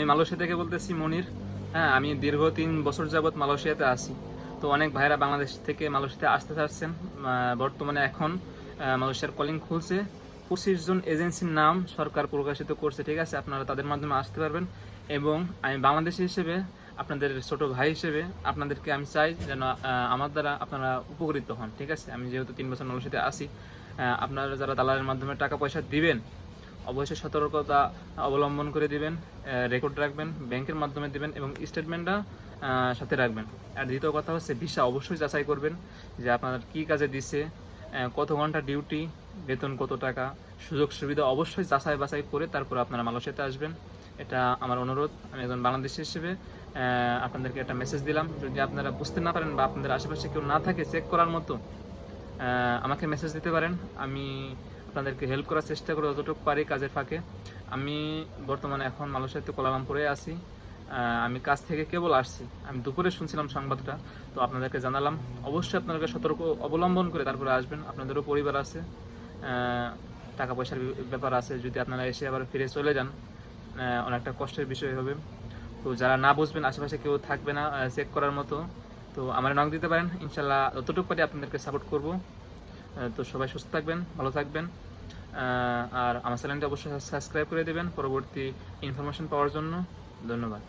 আমি মালয়েশিয়া থেকে বলতেছি মনির। হ্যাঁ, আমি দীর্ঘ 3 বছর যাবৎ মালয়েশিয়াতে আছি। তো অনেক ভাইরা বাংলাদেশ থেকে মালয়েশিয়াতে আসতে চাচ্ছেন। বর্তমানে এখন মালয়েশিয়ার কলিং খুলছে, 25 জন এজেন্সির নাম সরকার প্রকাশিত করছে, ঠিক আছে? আপনারা তাদের মাধ্যমে আসতে পারবেন। এবং আমি বাংলাদেশি হিসেবে, আপনাদের ছোট ভাই হিসেবে আপনাদেরকে আমি চাই যেন আমার দ্বারা আপনারা উপকৃত হন, ঠিক আছে? আমি যেহেতু 3 বছর মালয়েশিয়াতে আসি, আপনারা যারা দালালের মাধ্যমে টাকা পয়সা দিবেন অবশ্যই সতর্কতা অবলম্বন করে দিবেন, রেকর্ড রাখবেন, ব্যাংকের মাধ্যমে দিবেন এবং স্টেটমেন্টটা সাথে রাখবেন। আর দ্বিতীয় কথা হচ্ছে ভিসা অবশ্যই যাচাই করবেন যে আপনার কী কাজে দিছে, কত ঘন্টা ডিউটি, বেতন কত টাকা, সুযোগ সুবিধা অবশ্যই যাচাই বাছাই করে তারপর আপনারা মালয়েশিয়াতে আসবেন। এটা আমার অনুরোধ। আমি একজন বাংলাদেশি হিসেবে আপনাদেরকে একটা মেসেজ দিলাম। যদি আপনারা বুঝতে না পারেন বা আপনাদের আশেপাশে কেউ না থাকে চেক করার মতো, আমাকে মেসেজ দিতে পারেন। আমি আপনাদেরকে হেল্প করার চেষ্টা করি যতটুকু পারি কাজের ফাঁকে। আমি বর্তমানে এখন মালয়েশিয়াতে কোলালামপুরে আছি। আমি কাজ থেকে কেবল আসছি, আমি দুপুরে শুনছিলাম সংবাদটা, তো আপনাদেরকে জানালাম। অবশ্যই আপনাদেরকে সতর্ক অবলম্বন করে তারপরে আসবেন। আপনাদেরও পরিবার আছে, টাকা পয়সার ব্যাপার আছে। যদি আপনারা এসে আবার ফিরে চলে যান, অনেকটা কষ্টের বিষয় হবে। তো যারা না বুঝবেন, আশেপাশে কেউ থাকবে না চেক করার মতো, তো আমার নক দিতে পারেন। ইনশাল্লাহ যতটুকু পারি আপনাদেরকে সাপোর্ট করব। তো সবাই সুস্থ থাকবেন, ভালো থাকবেন। আর আমার চ্যানেলটি অবশ্যই সাবস্ক্রাইব করে দেবেন পরবর্তী ইনফরমেশন পাওয়ার জন্য। ধন্যবাদ।